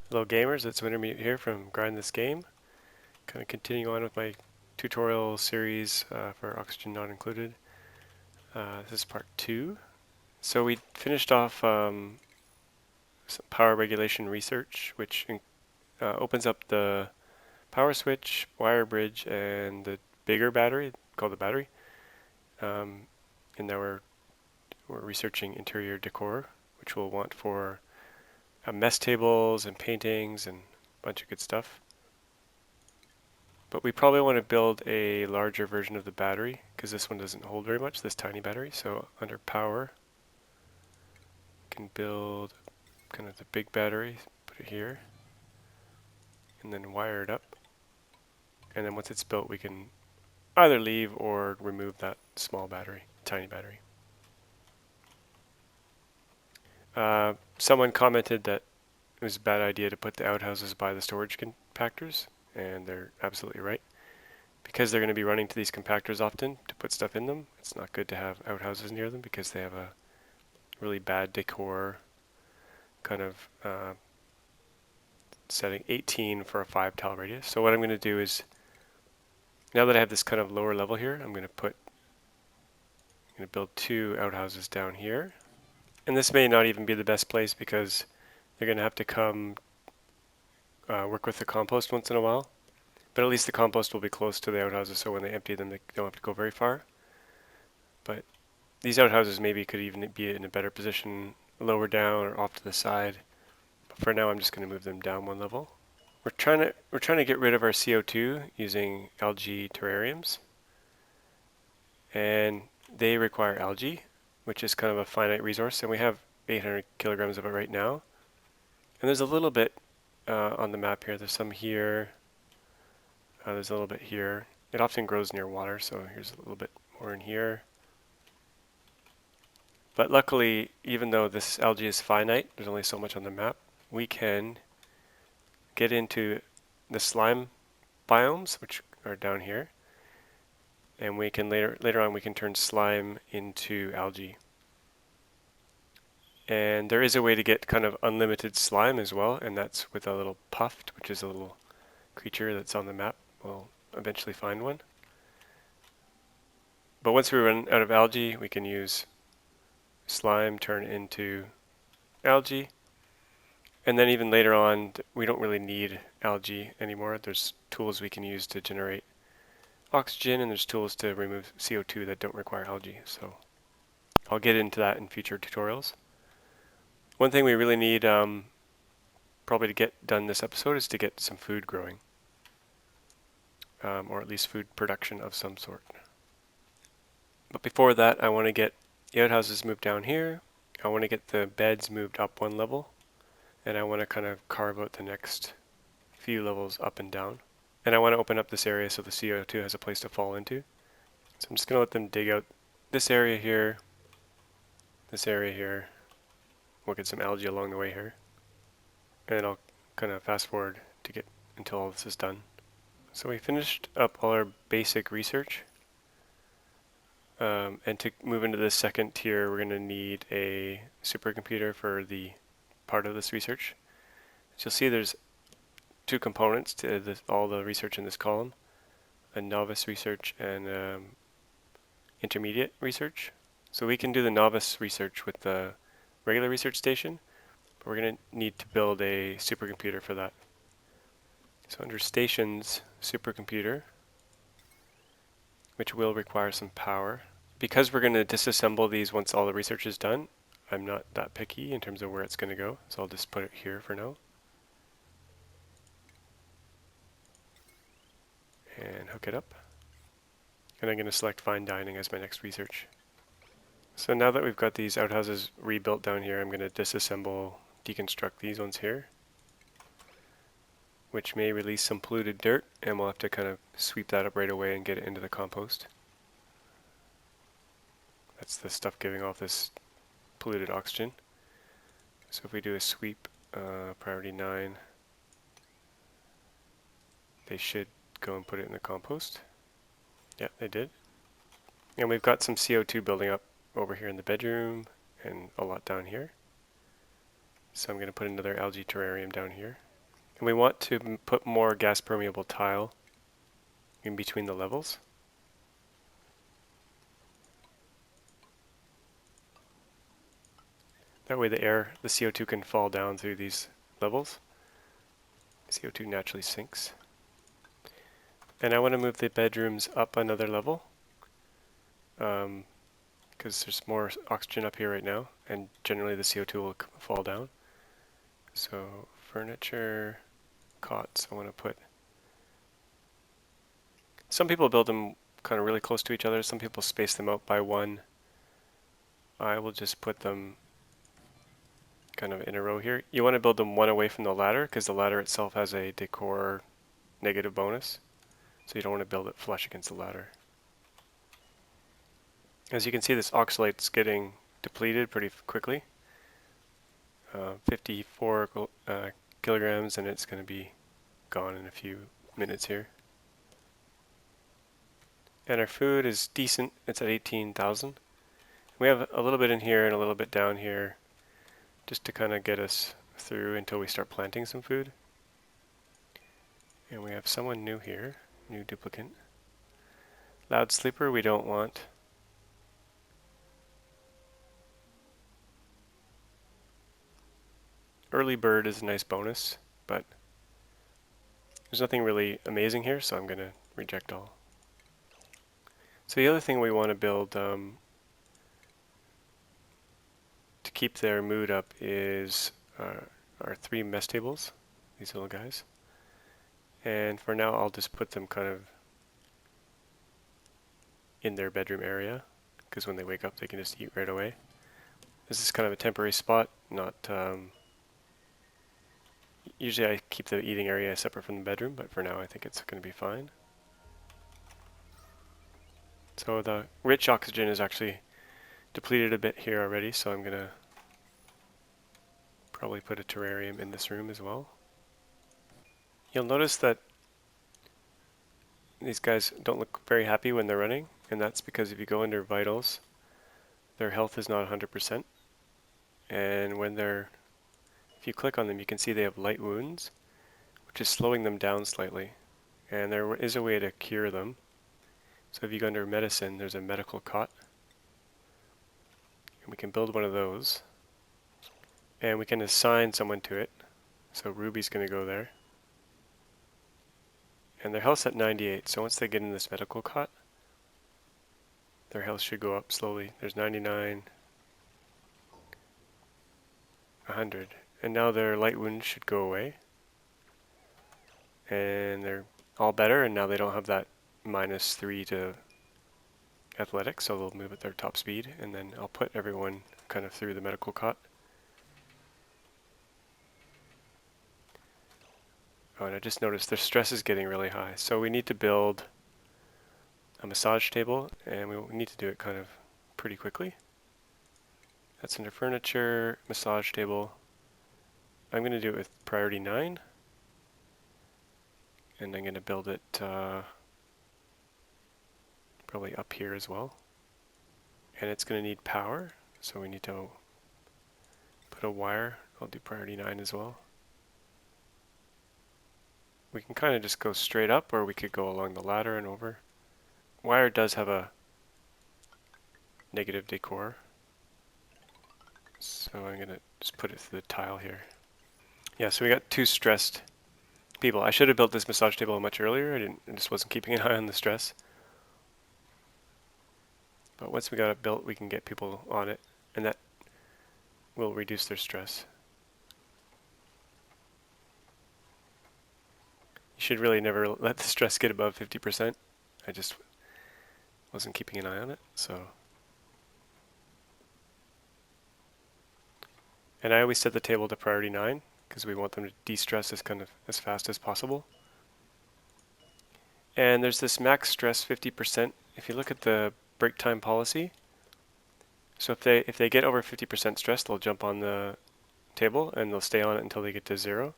Hello gamers, it's Wintermute here from Grind This Game. Kind of continuing on with my tutorial series for Oxygen Not Included. This is part 2. So we finished off some power regulation research, which opens up the power switch, wire bridge, and the bigger battery, called the battery. And now we're researching interior decor, which we'll want for mess tables and paintings and a bunch of good stuff. But we probably want to build a larger version of the battery because this one doesn't hold very much, this tiny battery. So under power, we can build kind of the big battery, put it here, and then wire it up. And then once it's built, we can either leave or remove that small battery, tiny battery. Someone commented that it was a bad idea to put the outhouses by the storage compactors, and they're absolutely right. Because they're going to be running to these compactors often to put stuff in them, it's not good to have outhouses near them because they have a really bad decor kind of setting 18 for a 5 tile radius. So what I'm going to do is, now that I have this kind of lower level here, I'm going to build 2 outhouses down here. And this may not even be the best place because they're going to have to come work with the compost once in a while. But at least the compost will be close to the outhouses, so when they empty them, they don't have to go very far. But these outhouses maybe could even be in a better position lower down or off to the side. But for now, I'm just going to move them down one level. We're trying to get rid of our CO2 using algae terrariums, and they require algae, which is kind of a finite resource, and we have 800 kilograms of it right now. And there's a little bit on the map here. There's some here. There's a little bit here. It often grows near water, so here's a little bit more in here. But luckily, even though this algae is finite, there's only so much on the map, we can get into the slime biomes, which are down here. And we can later on we can turn slime into algae. And there is a way to get kind of unlimited slime as well, and that's with a little puffed, which is a little creature that's on the map. We'll eventually find one. But once we run out of algae, we can use slime turn into algae. And then even later on, we don't really need algae anymore. There's tools we can use to generate oxygen, and there's tools to remove CO2 that don't require algae. So I'll get into that in future tutorials. One thing we really need probably to get done this episode is to get some food growing. Or at least food production of some sort. But before that, I want to get the outhouses moved down here. I want to get the beds moved up one level. And I want to kind of carve out the next few levels up and down. And I want to open up this area so the CO2 has a place to fall into. So I'm just going to let them dig out this area here, this area here. We'll get some algae along the way here. And I'll kind of fast forward to get until all this is done. So we finished up all our basic research. And to move into the second tier, we're going to need a supercomputer for the part of this research. As you'll see, there's 2 components to all the research in this column, a novice research and intermediate research. So we can do the novice research with the regular research station, but we're going to need to build a supercomputer for that. So under stations, supercomputer, which will require some power. Because we're going to disassemble these once all the research is done, I'm not that picky in terms of where it's going to go, so I'll just put it here for now. And hook it up. And I'm going to select fine dining as my next research. So now that we've got these outhouses rebuilt down here, I'm going to disassemble, deconstruct these ones here, which may release some polluted dirt, and we'll have to kind of sweep that up right away and get it into the compost. That's the stuff giving off this polluted oxygen. So if we do a sweep, priority 9, they should go and put it in the compost. Yeah, they did. And we've got some CO2 building up over here in the bedroom and a lot down here. So I'm going to put another algae terrarium down here. And we want to put more gas permeable tile in between the levels. That way the CO2 can fall down through these levels. CO2 naturally sinks. And I want to move the bedrooms up another level because there's more oxygen up here right now, and generally the CO2 will fall down. So furniture, cots, I want to put... Some people build them kind of really close to each other. Some people space them out by one. I will just put them kind of in a row here. You want to build them one away from the ladder because the ladder itself has a decor negative bonus. So you don't want to build it flush against the ladder. As you can see, this oxalate's getting depleted pretty quickly. 54 kilograms, and it's going to be gone in a few minutes here. And our food is decent. It's at 18,000. We have a little bit in here and a little bit down here just to kind of get us through until we start planting some food. And we have someone new here, new duplicant. Loud sleeper we don't want. Early bird is a nice bonus, but there's nothing really amazing here, so I'm going to reject all. So the other thing we want to build to keep their mood up is our 3 mess tables, these little guys. And for now I'll just put them kind of in their bedroom area, because when they wake up they can just eat right away. This is kind of a temporary spot, not... usually I keep the eating area separate from the bedroom, but for now I think it's going to be fine. So the rich oxygen is actually depleted a bit here already, so I'm going to probably put a terrarium in this room as well. You'll notice that these guys don't look very happy when they're running, and that's because if you go under vitals, their health is not 100%. And when if you click on them, you can see they have light wounds, which is slowing them down slightly. And there is a way to cure them. So if you go under medicine, there's a medical cot. And we can build one of those. And we can assign someone to it. So Ruby's going to go there. And their health's at 98, so once they get in this medical cot, their health should go up slowly. There's 99, 100. And now their light wounds should go away. And they're all better, and now they don't have that -3 to athletics, so they'll move at their top speed. And then I'll put everyone kind of through the medical cot. Oh, and I just noticed their stress is getting really high. So we need to build a massage table, and we need to do it kind of pretty quickly. That's under furniture, massage table. I'm going to do it with priority 9. And I'm going to build it probably up here as well. And it's going to need power, so we need to put a wire. I'll do priority 9 as well. We can kind of just go straight up, or we could go along the ladder and over. Wire does have a negative decor, so I'm going to just put it through the tile here. Yeah, so we got 2 stressed people. I should have built this massage table much earlier. I just wasn't keeping an eye on the stress. But once we got it built, we can get people on it, and that will reduce their stress. You should really never let the stress get above 50%. I just wasn't keeping an eye on it, so. And I always set the table to priority 9 because we want them to de-stress as fast as possible. And there's this max stress 50%. If you look at the break time policy, so if they get over 50% stress, they'll jump on the table and they'll stay on it until they get to 0.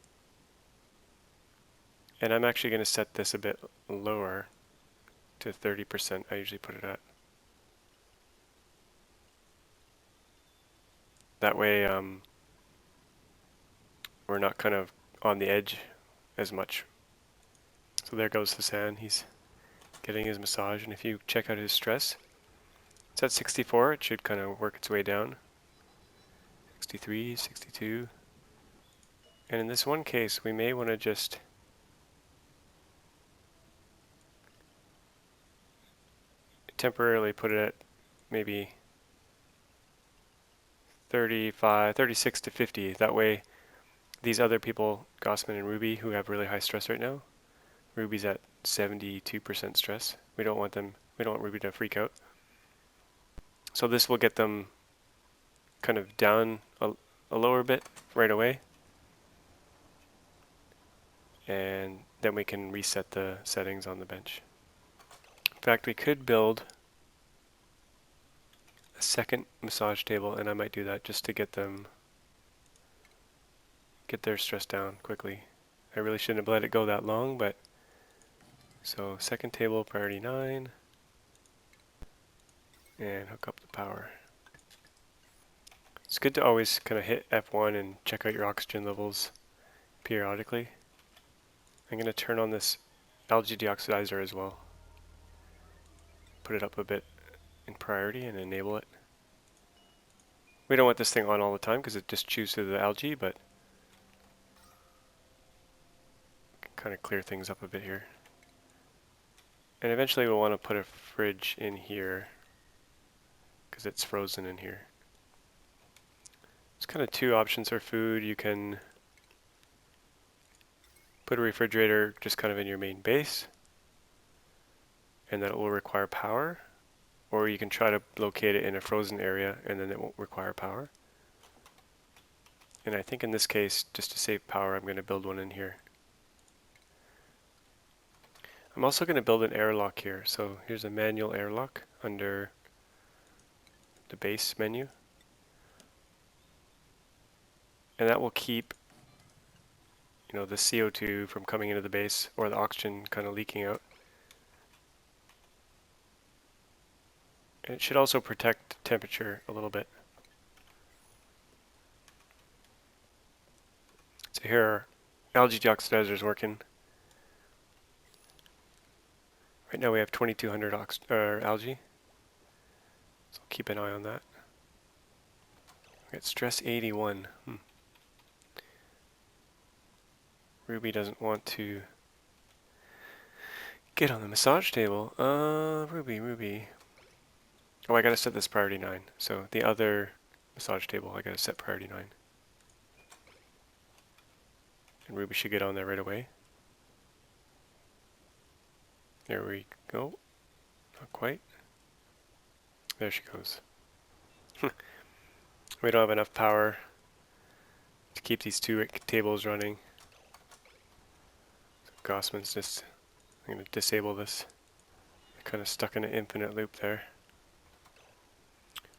And I'm actually going to set this a bit lower to 30%. I usually put it at. That way we're not kind of on the edge as much. So there goes Hassan. He's getting his massage, and if you check out his stress, it's at 64. It should kind of work its way down. 63, 62. And in this one case, we may want to just temporarily put it at maybe 35, 36 to 50. That way, these other people, Gossman and Ruby, who have really high stress right now, Ruby's at 72% stress. We don't want Ruby to freak out. So this will get them kind of down a lower bit right away. And then we can reset the settings on the bench. In fact, we could build a second massage table, and I might do that just to get their stress down quickly. I really shouldn't have let it go that long, but so second table, priority 9, and hook up the power. It's good to always kind of hit F1 and check out your oxygen levels periodically. I'm going to turn on this Algae Deoxidizer as well. Put it up a bit in priority and enable it. We don't want this thing on all the time because it just chews through the algae, but kind of clear things up a bit here. And eventually we'll want to put a fridge in here because it's frozen in here. There's kind of two options for food. You can put a refrigerator just kind of in your main base, and that will require power, or you can try to locate it in a frozen area and then it won't require power. And I think in this case, just to save power, I'm going to build one in here. I'm also going to build an airlock here. So here's a manual airlock under the base menu. And that will keep, the CO2 from coming into the base, or the oxygen kind of leaking out. And it should also protect temperature a little bit. So here our Algae Deoxidizer is working. Right now we have 2200 algae, so keep an eye on that. We got stress 81. Ruby doesn't want to get on the massage table. Ruby. Oh, I gotta set this priority 9. So the other massage table, I gotta set priority 9. And Ruby should get on there right away. There we go. Not quite. There she goes. We don't have enough power to keep these two tables running. So Gossman's just, I'm going to disable this. Kind of stuck in an infinite loop there.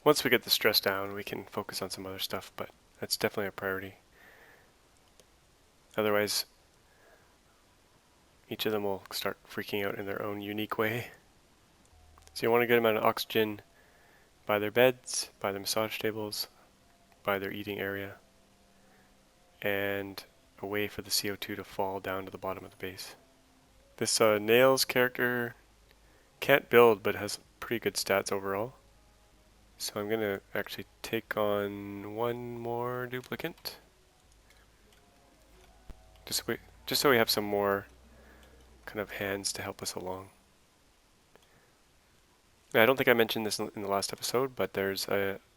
Once we get the stress down, we can focus on some other stuff, but that's definitely a priority. Otherwise, each of them will start freaking out in their own unique way. So you want a good amount of oxygen by their beds, by their massage tables, by their eating area, and a way for the CO2 to fall down to the bottom of the base. This Nails character can't build, but has pretty good stats overall. So I'm going to actually take on one more duplicate. Just so we have some more kind of hands to help us along. I don't think I mentioned this in the last episode, but there's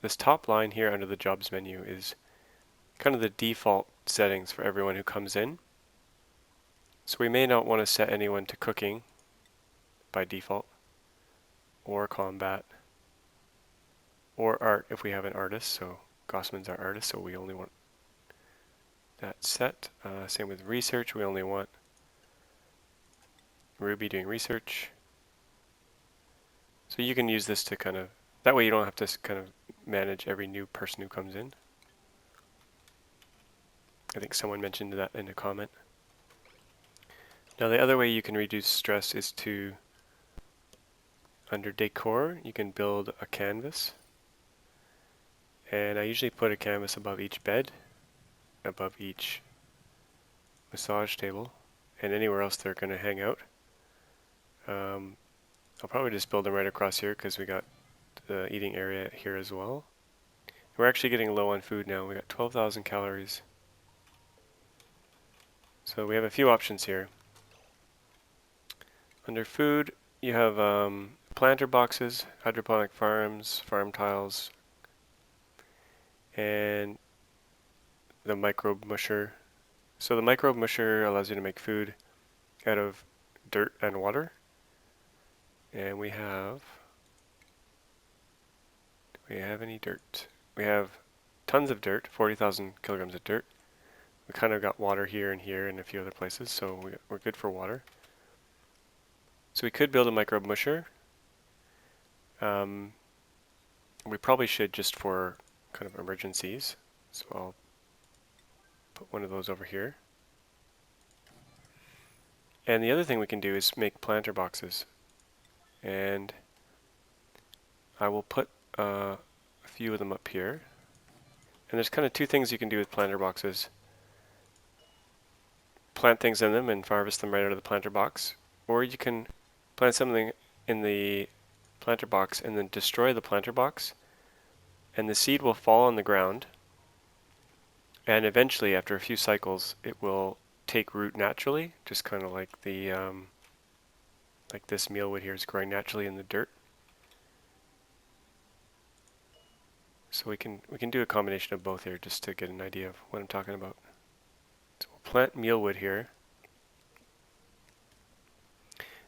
this top line here under the jobs menu is kind of the default settings for everyone who comes in. So we may not want to set anyone to cooking by default, or combat, or art if we have an artist. So Gossman's our artist, so we only want that set. Same with research, we only want Ruby doing research. So you can use this to kind of, that way you don't have to kind of manage every new person who comes in. I think someone mentioned that in a comment. Now the other way you can reduce stress is to, under decor, you can build a canvas. And I usually put a canvas above each bed, above each massage table. and anywhere else they're going to hang out. I'll probably just build them right across here because we got the eating area here as well. We're actually getting low on food now. We got 12,000 calories. So we have a few options here. Under food, you have planter boxes, hydroponic farms, farm tiles, and the Microbe Musher. So the Microbe Musher allows you to make food out of dirt and water. And we have any dirt? We have tons of dirt, 40,000 kilograms of dirt. We kind of got water here and a few other places, so we're good for water. So we could build a Microbe Musher. We probably should just for kind of emergencies. So I'll put one of those over here. And the other thing we can do is make planter boxes. And I will put a few of them up here. And there's kind of two things you can do with planter boxes. Plant things in them and harvest them right out of the planter box. Or you can plant something in the planter box and then destroy the planter box. And the seed will fall on the ground. And eventually, after a few cycles, it will take root naturally, just kind of like the like this mealwood here is growing naturally in the dirt. So we can do a combination of both here just to get an idea of what I'm talking about. So we'll plant mealwood here,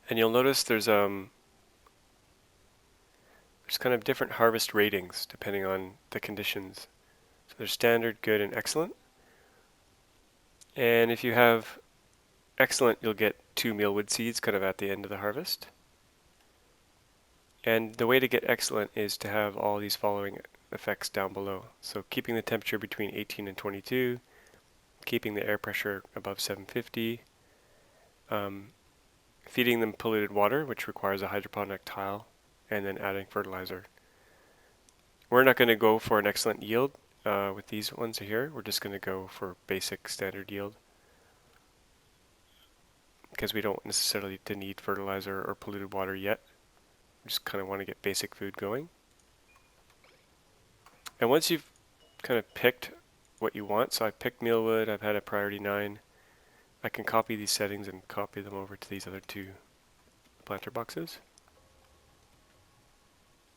and you'll notice there's kind of different harvest ratings depending on the conditions. So there's standard, good, and excellent. And if you have excellent, you'll get 2 mealwood seeds kind of at the end of the harvest. And the way to get excellent is to have all these following effects down below. So keeping the temperature between 18 and 22, keeping the air pressure above 750, feeding them polluted water, which requires a hydroponic tile, and then adding fertilizer. We're not going to go for an excellent yield with these ones here. We're just going to go for basic standard yield because we don't necessarily need fertilizer or polluted water yet. We just kind of want to get basic food going. And once you've kind of picked what you want, so I picked Mealwood, I've had a priority 9, I can copy these settings and copy them over to these other 2 planter boxes.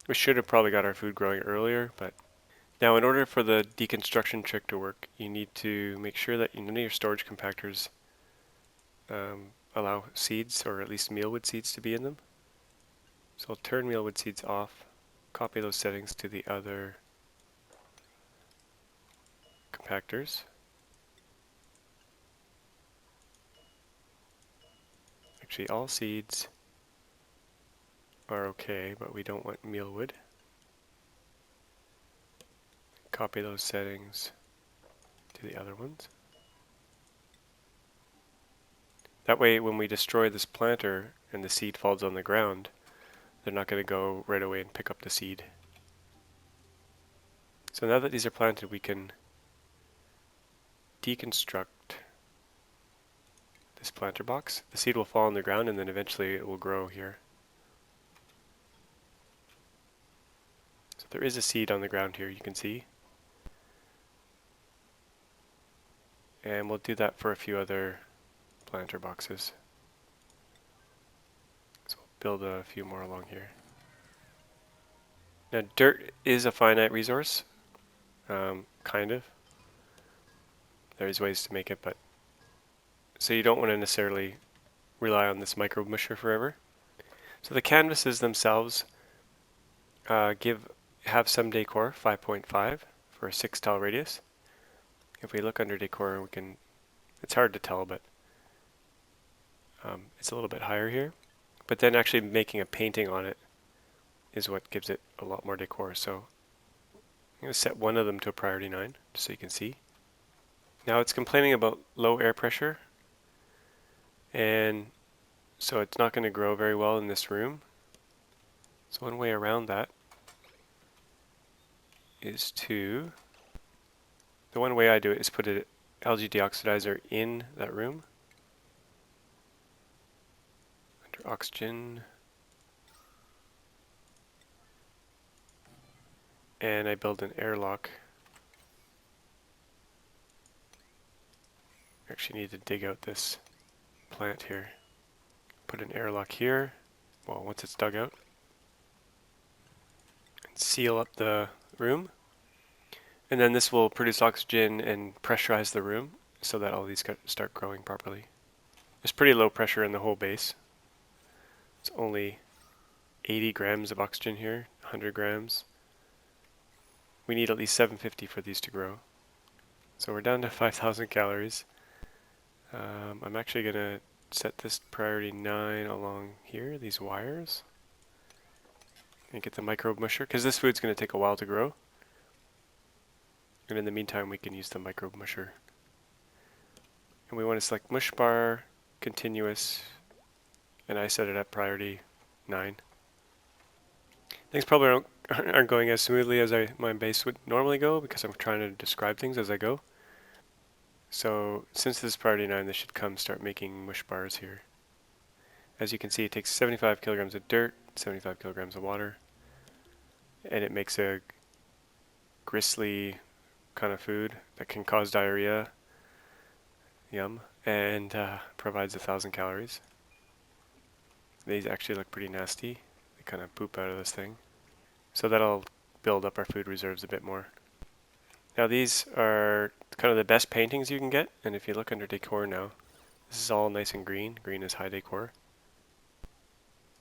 We should have probably got our food growing earlier, but now in order for the deconstruction trick to work, you need to make sure that none of your storage compactors allow seeds, or at least mealwood seeds, to be in them. So I'll turn mealwood seeds off, copy those settings to the other compactors. Actually, all seeds are okay, but we don't want mealwood. Copy those settings to the other ones. That way, when we destroy this planter and the seed falls on the ground, they're not going to go right away and pick up the seed. So now that these are planted, we can deconstruct this planter box. The seed will fall on the ground and then eventually it will grow here. So there is a seed on the ground here, you can see. And we'll do that for a few other planter boxes. So we'll build a few more along here. Now dirt is a finite resource, kind of. There's ways to make it, but so you don't want to necessarily rely on this Microbe Musher forever. So the canvases themselves have some decor, 5.5 for a 6 tile radius. If we look under decor, we can, it's hard to tell, but it's a little bit higher here. But then actually making a painting on it is what gives it a lot more decor. So I'm going to set one of them to a priority 9, just so you can see. Now it's complaining about low air pressure, and so it's not going to grow very well in this room. So one way around that is the one way I do it is put an Algae Deoxidizer in that room. oxygen. And I build an airlock. I actually need to dig out this plant here. Put an airlock here, well, once it's dug out. And seal up the room. And then this will produce oxygen and pressurize the room so that all these start growing properly. There's pretty low pressure in the whole base. It's only 80 grams of oxygen here, 100 grams. We need at least 750 for these to grow. So we're down to 5,000 calories. I'm actually going to set this priority 9 along here, these wires. And get the Microbe Musher, because this food's going to take a while to grow. And in the meantime, we can use the Microbe Musher. And we want to select Mush Bar, Continuous, and I set it at priority 9. Things probably aren't going as smoothly as my base would normally go because I'm trying to describe things as I go. So since this is priority 9, this should start making mush bars here. As you can see, it takes 75 kilograms of dirt, 75 kilograms of water, and it makes a gristly kind of food that can cause diarrhea, yum, and provides 1,000 calories. These actually look pretty nasty. They kind of poop out of this thing. So that'll build up our food reserves a bit more. Now these are kind of the best paintings you can get, and if you look under decor now, this is all nice and green. Green is high decor.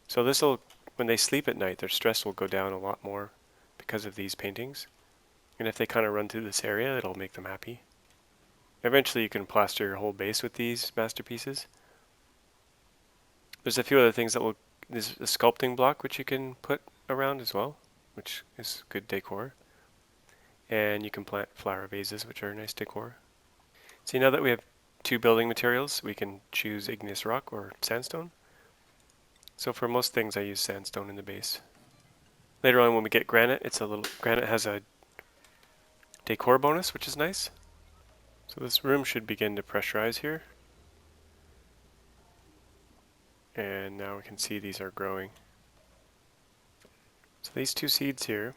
So this will, when they sleep at night, their stress will go down a lot more because of these paintings. And if they kind of run through this area, it'll make them happy. Eventually you can plaster your whole base with these masterpieces. There's a few other things that will, there's a sculpting block which you can put around as well, which is good decor. And you can plant flower vases, which are nice decor. See, now that we have 2 building materials, we can choose igneous rock or sandstone. So for most things I use sandstone in the base. Later on when we get granite, granite has a decor bonus, which is nice. So this room should begin to pressurize here. And now we can see these are growing. So these 2 seeds here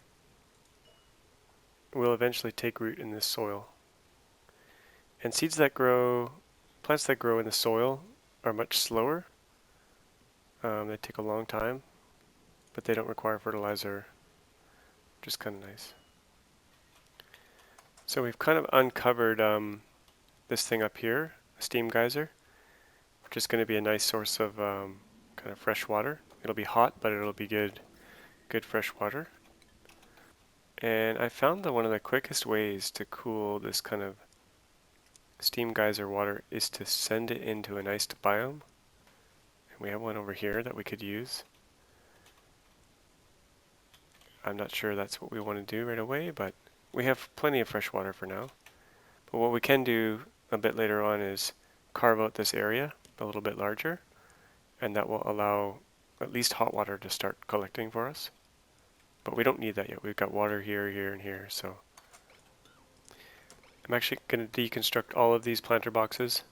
will eventually take root in this soil. And plants that grow in the soil are much slower. They take a long time, but they don't require fertilizer, which is kind of nice. So we've kind of uncovered this thing up here, a steam geyser, which is going to be a nice source of kind of fresh water. It'll be hot, but it'll be good fresh water. And I found that one of the quickest ways to cool this kind of steam geyser water is to send it into an iced biome. And we have one over here that we could use. I'm not sure that's what we want to do right away, but we have plenty of fresh water for now. But what we can do a bit later on is carve out this area a little bit larger, and that will allow at least hot water to start collecting for us. But we don't need that yet. We've got water here, here, and here, so I'm actually going to deconstruct all of these planter boxes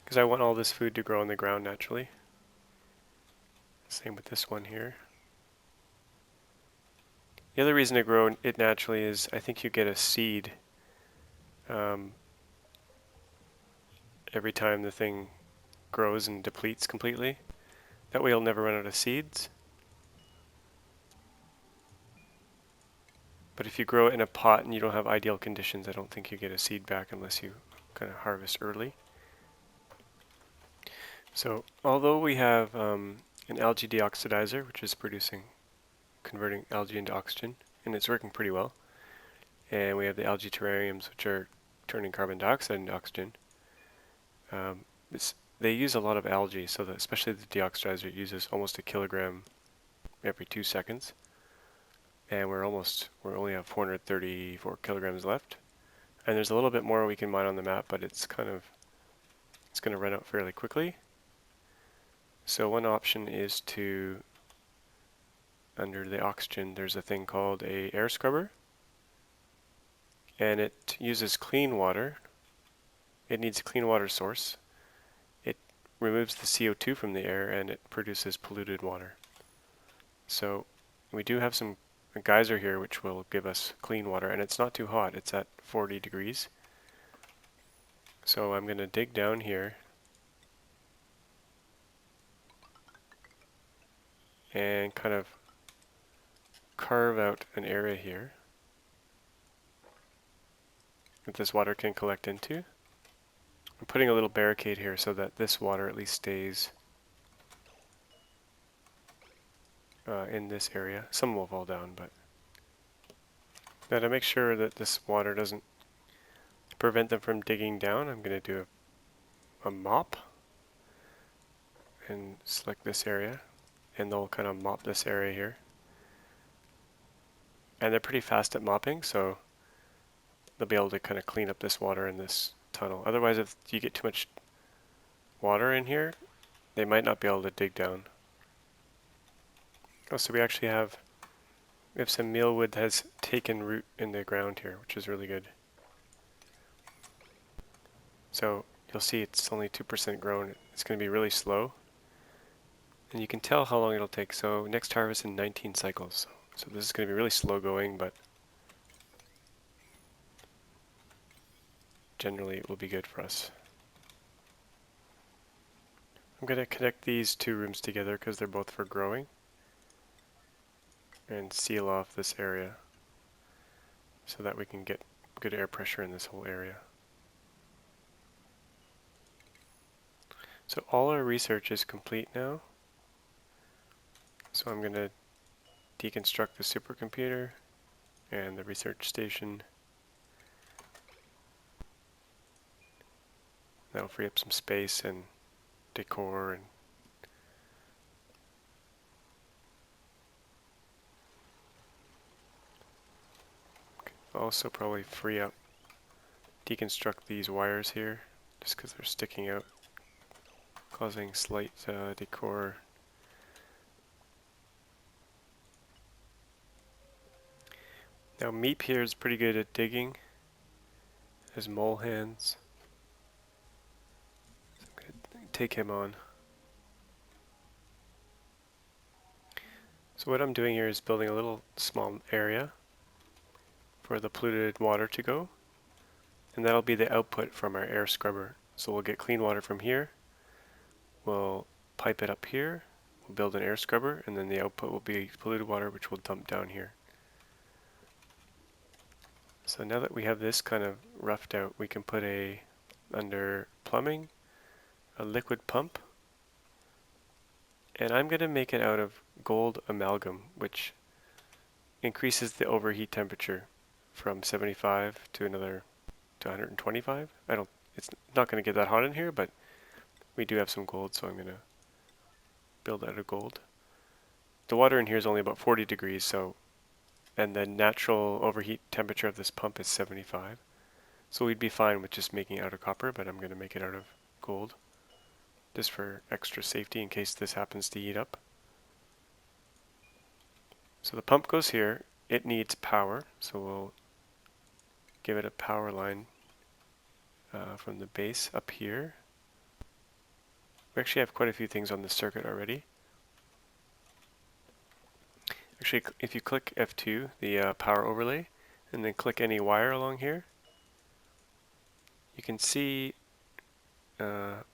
because I want all this food to grow on the ground naturally. Same with this one here. The other reason to grow it naturally is I think you get a seed every time the thing grows and depletes completely. That way you'll never run out of seeds. But if you grow it in a pot and you don't have ideal conditions, I don't think you get a seed back unless you kind of harvest early. So although we have an Algae Deoxidizer, which is converting algae into oxygen, and it's working pretty well, and we have the Algae Terrariums, which are turning carbon dioxide into oxygen, they use a lot of algae, so that especially the deoxidizer uses almost a kilogram every 2 seconds. And we only have 434 kilograms left. And there's a little bit more we can mine on the map, but it's going to run out fairly quickly. So one option is to, under the oxygen, there's a thing called a air scrubber. And it uses clean water. It needs a clean water source. removes the CO2 from the air and it produces polluted water. So we do have a geyser here which will give us clean water, and it's not too hot. It's at 40 degrees. So I'm going to dig down here and kind of carve out an area here that this water can collect into. I'm putting a little barricade here so that this water at least stays in this area. Some will fall down, but now to make sure that this water doesn't prevent them from digging down, I'm going to do a mop and select this area, and they'll kind of mop this area here. And they're pretty fast at mopping, so they'll be able to kind of clean up this water in this tunnel. Otherwise, if you get too much water in here, they might not be able to dig down. Oh, so we actually have some mealwood that has taken root in the ground here, which is really good. So you'll see it's only 2% grown. It's going to be really slow. And you can tell how long it'll take. So next harvest in 19 cycles. So this is going to be really slow going, but generally it will be good for us. I'm going to connect these two rooms together because they're both for growing, and seal off this area so that we can get good air pressure in this whole area. So all our research is complete now. So I'm going to deconstruct the supercomputer and the research station. That'll free up some space and decor and also probably free up, deconstruct these wires here just because they're sticking out, causing slight decor. Now Meep here is pretty good at digging. His mole hands. So I'm going to take him on. So what I'm doing here is building a little small area for the polluted water to go, and that'll be the output from our air scrubber. So we'll get clean water from here, we'll pipe it up here, we'll build an air scrubber, and then the output will be polluted water which will dump down here. So now that we have this kind of roughed out, we can put under plumbing, a liquid pump, and I'm going to make it out of gold amalgam, which increases the overheat temperature from 75 to 125. It's not going to get that hot in here, but we do have some gold, so I'm going to build out of gold. The water in here is only about 40 degrees, and the natural overheat temperature of this pump is 75. So we'd be fine with just making it out of copper, but I'm going to make it out of gold, just for extra safety in case this happens to heat up. So the pump goes here. It needs power, so we'll give it a power line from the base up here. We actually have quite a few things on the circuit already. Actually, if you click F2, the power overlay, and then click any wire along here, you can see the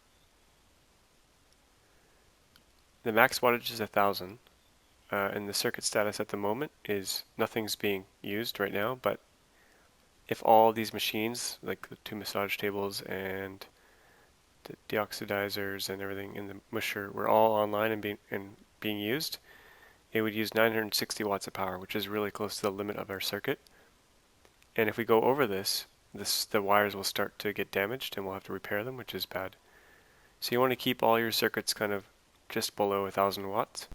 max wattage is 1000, and the circuit status at the moment is nothing's being used right now, but if all these machines, like the 2 massage tables and the deoxidizers and everything in the musher, were all online and being used, it would use 960 watts of power, which is really close to the limit of our circuit. And if we go over this, the wires will start to get damaged and we'll have to repair them, which is bad. So you want to keep all your circuits kind of just below 1000 watts.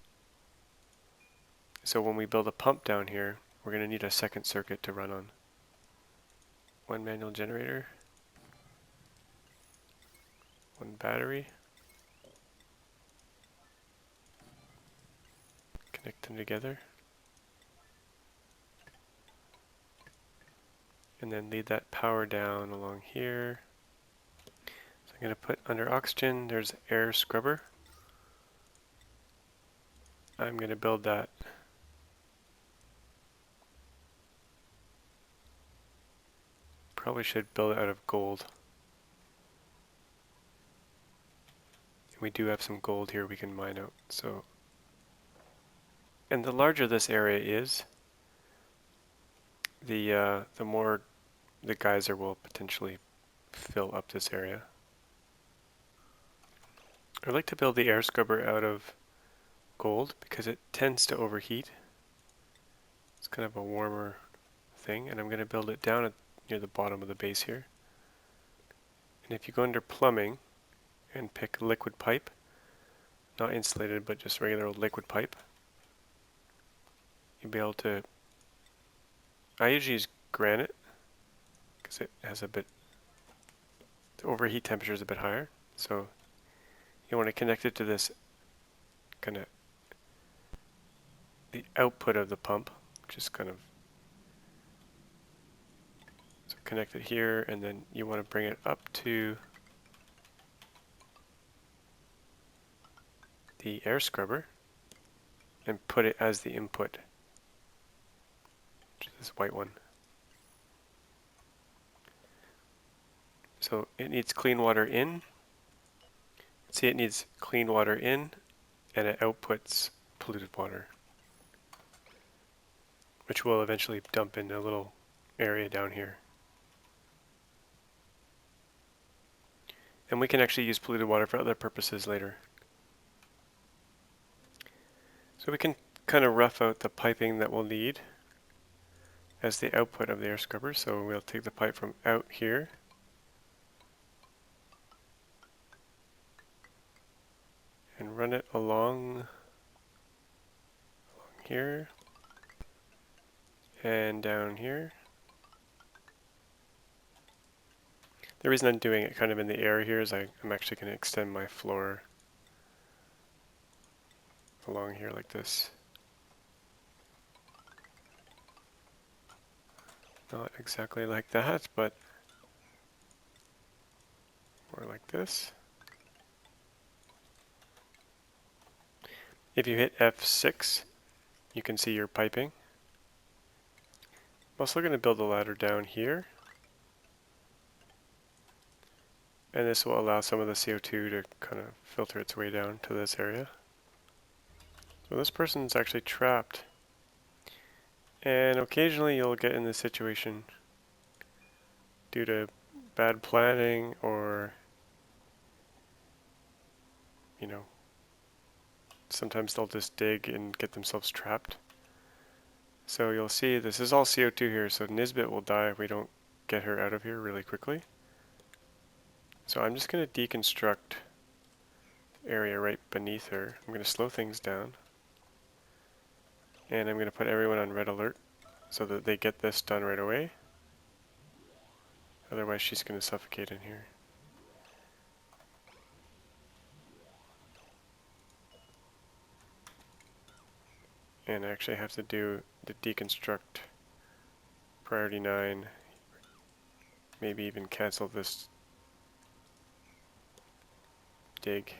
So when we build a pump down here, we're going to need a second circuit to run on. 1 manual generator, 1 battery, connect them together, and then lead that power down along here. So I'm I'm going to put under oxygen, there's air scrubber. I'm going to build that. Probably should build it out of gold. We do have some gold here we can mine out. So, and the larger this area is, the more the geyser will potentially fill up this area. I like to build the air scrubber out of gold because it tends to overheat. It's kind of a warmer thing, and I'm going to build it down near the bottom of the base here. And if you go under plumbing and pick liquid pipe, not insulated but just regular old liquid pipe, you'll be able to, I usually use granite because it has a bit, the overheat temperature is a bit higher, so you want to connect it to this kind of the output of the pump, which is kind of, so connect it here, and then you want to bring it up to the air scrubber and put it as the input, which is this white one. So it needs clean water in. See, it needs clean water in, and it outputs polluted water, which will eventually dump in a little area down here. And we can actually use polluted water for other purposes later. So we can kind of rough out the piping that we'll need as the output of the air scrubber. So we'll take the pipe from out here, and run it along here and down here. The reason I'm doing it kind of in the air here is I'm actually going to extend my floor along here like this. Not exactly like that, but more like this. If you hit F6, you can see your piping. I'm also going to build a ladder down here. And this will allow some of the CO2 to kind of filter its way down to this area. So this person's actually trapped. And occasionally you'll get in this situation due to bad planning or, you know, sometimes they'll just dig and get themselves trapped. So you'll see this is all CO2 here, so Nisbet will die if we don't get her out of here really quickly. So I'm just going to deconstruct area right beneath her. I'm going to slow things down. And I'm going to put everyone on red alert so that they get this done right away. Otherwise she's going to suffocate in here. And I actually have to do the deconstruct priority 9. Maybe even cancel this dig.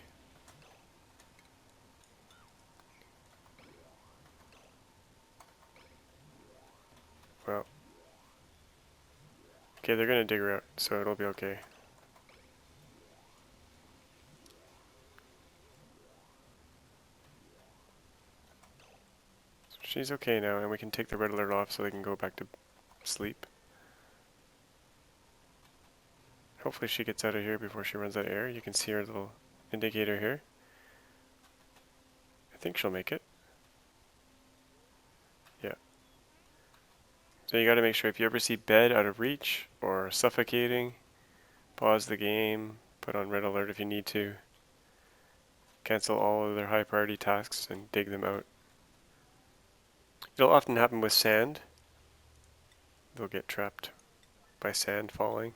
Well, okay, they're gonna dig her out, so it'll be okay. So she's okay now, and we can take the red alert off so they can go back to sleep. Hopefully she gets out of here before she runs out of air. You can see her little indicator here. I think she'll make it. Yeah. So you gotta make sure if you ever see bed out of reach or suffocating, pause the game, put on red alert if you need to, cancel all of their high priority tasks and dig them out. It'll often happen with sand. They'll get trapped by sand falling.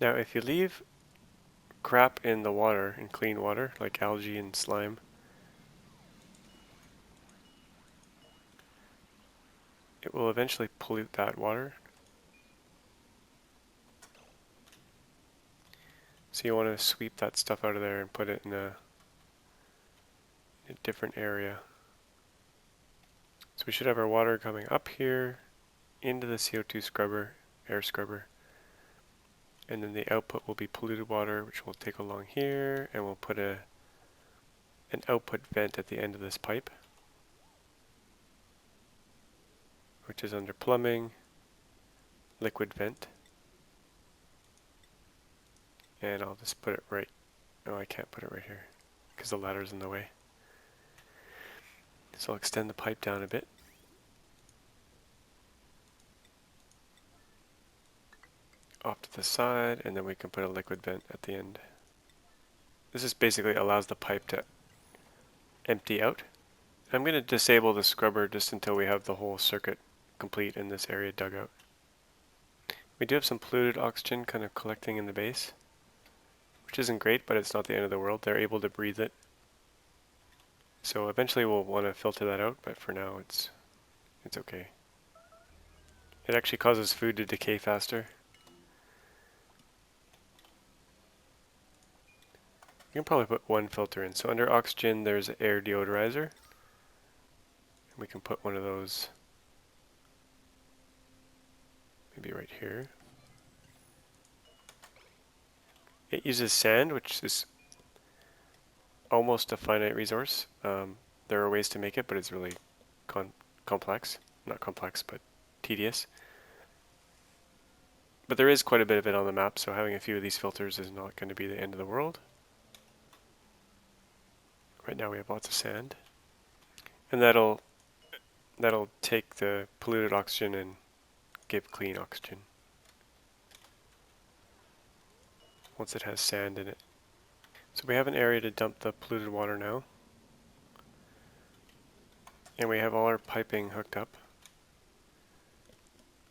Now if you leave crap in the water, in clean water, like algae and slime, it will eventually pollute that water. So you want to sweep that stuff out of there and put it in a different area. So we should have our water coming up here into the CO2 scrubber, air scrubber. And then the output will be polluted water, which we'll take along here, and we'll put an output vent at the end of this pipe, which is under plumbing, liquid vent. And I'll just put it right, oh, I can't put it right here because the ladder's in the way. So I'll extend the pipe down a bit. Off to the side, and then we can put a liquid vent at the end. This just basically allows the pipe to empty out. I'm going to disable the scrubber just until we have the whole circuit complete in this area dug out. We do have some polluted oxygen kind of collecting in the base, which isn't great, but it's not the end of the world. They're able to breathe it. So eventually we'll want to filter that out, but for now it's okay. It actually causes food to decay faster. You can probably put one filter in. So under oxygen there's an air deodorizer. We can put one of those maybe right here. It uses sand, which is almost a finite resource. There are ways to make it, but it's really complex. Not complex, but tedious. But there is quite a bit of it on the map, so having a few of these filters is not going to be the end of the world. Right now we have lots of sand. And that'll take the polluted oxygen and give clean oxygen once it has sand in it. So we have an area to dump the polluted water now. And we have all our piping hooked up.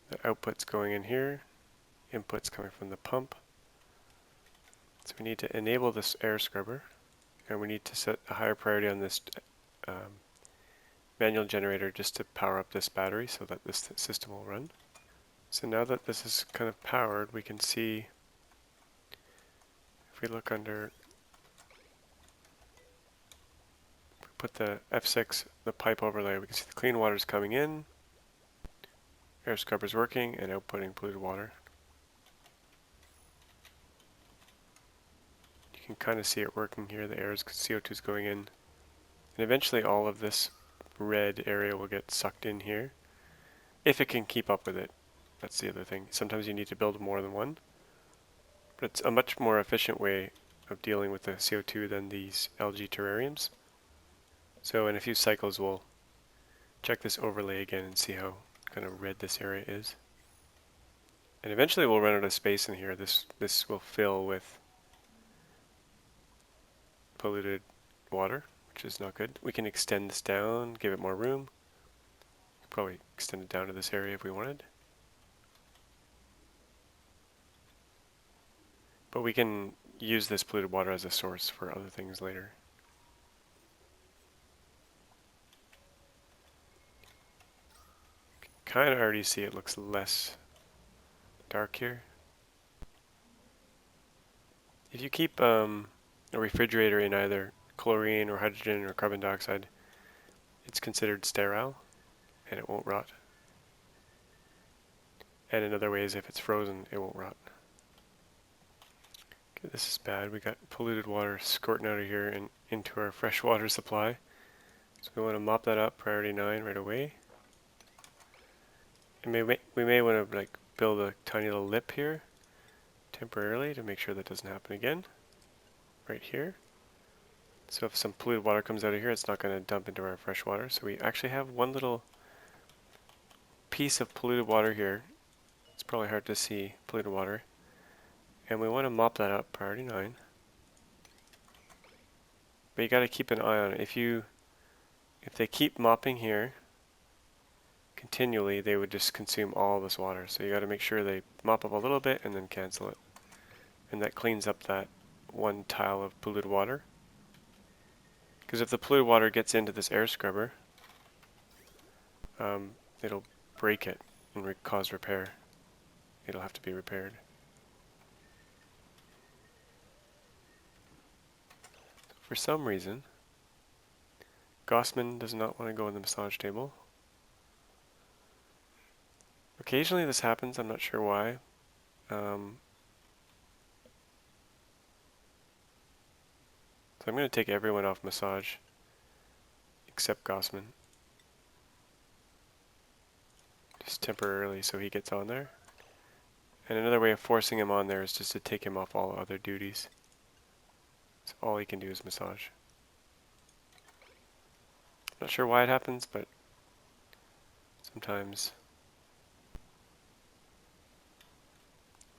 The output's going in here, input's coming from the pump. So we need to enable this air scrubber, and we need to set a higher priority on this manual generator just to power up this battery so that this system will run. So now that this is kind of powered, we can see, if we look under, if we put the F6, the pipe overlay, we can see the clean water is coming in, air scrubber's working, and outputting polluted water. You can kind of see it working here, the CO2 is going in, and eventually all of this red area will get sucked in here, if it can keep up with it. That's the other thing. Sometimes you need to build more than one, but it's a much more efficient way of dealing with the CO2 than these algae terrariums. So in a few cycles we'll check this overlay again and see how kind of red this area is. And eventually we'll run out of space in here. This will fill with polluted water, which is not good. We can extend this down, give it more room. Probably extend it down to this area if we wanted. But we can use this polluted water as a source for other things later. Kind of already see it looks less dark here. If you keep a refrigerator in either chlorine or hydrogen or carbon dioxide, it's considered sterile and it won't rot. And in other ways, if it's frozen, it won't rot. Okay, this is bad. We got polluted water squirting out of here and into our fresh water supply. So we want to mop that up, priority 9 right away. And we may want to build a tiny little lip here temporarily to make sure that doesn't happen again. Right here. So if some polluted water comes out of here, it's not going to dump into our fresh water. So we actually have one little piece of polluted water here. It's probably hard to see, polluted water. And we want to mop that up, priority 9. But you got to keep an eye on it. If they keep mopping here continually, they would just consume all this water. So you got to make sure they mop up a little bit and then cancel it. And that cleans up that one tile of polluted water. Because if the polluted water gets into this air scrubber, it'll break it and cause repair. It'll have to be repaired. for some reason, Gossman does not want to go on the massage table. Occasionally this happens, I'm not sure why. So I'm going to take everyone off massage, except Gossman. Just temporarily so he gets on there. And another way of forcing him on there is just to take him off all other duties. So all he can do is massage. Not sure why it happens, but sometimes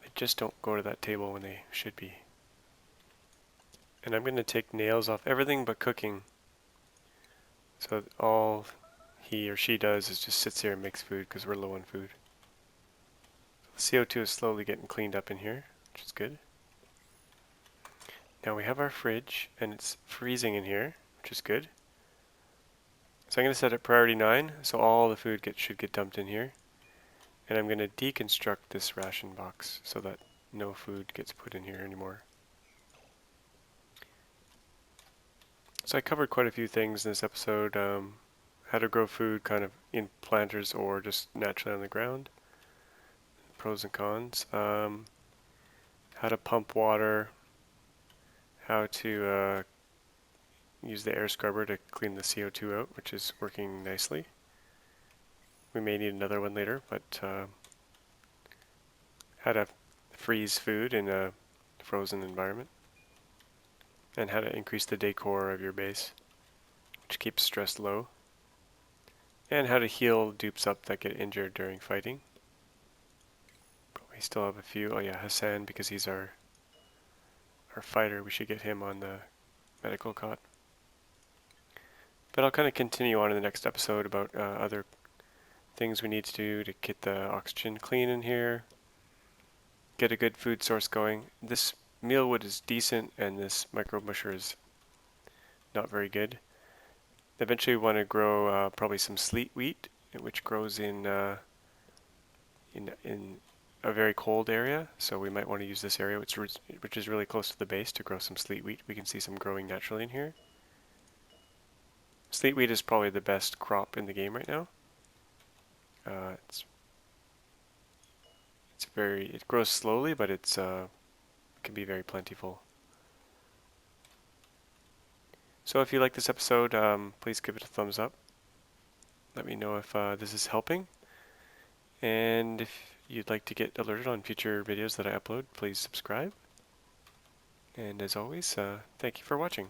they just don't go to that table when they should be. And I'm going to take nails off everything but cooking. So all he or she does is just sits here and makes food because we're low on food. The CO2 is slowly getting cleaned up in here, which is good. Now we have our fridge and it's freezing in here, which is good. So I'm going to set it priority 9, so all the food should get dumped in here. And I'm going to deconstruct this ration box so that no food gets put in here anymore. So I covered quite a few things in this episode. How to grow food kind of in planters or just naturally on the ground. Pros and cons. How to pump water. How to use the air scrubber to clean the CO2 out, which is working nicely. We may need another one later, but how to freeze food in a frozen environment. And how to increase the decor of your base, which keeps stress low. And how to heal dupes up that get injured during fighting. But we still have a few. Oh yeah, Hassan, because he's our fighter. We should get him on the medical cot. But I'll kind of continue on in the next episode about other things we need to do to get the oxygen clean in here. Get a good food source going. This Mealwood is decent and this Microbe Musher is not very good. Eventually we want to grow probably some sleet wheat, which grows in a very cold area. So we might want to use this area, which is really close to the base, to grow some sleet wheat. We can see some growing naturally in here. Sleet wheat is probably the best crop in the game right now. It grows slowly, but it can be very plentiful. So if you like this episode, please give it a thumbs up. Let me know if this is helping. And if you'd like to get alerted on future videos that I upload, please subscribe. And as always, thank you for watching.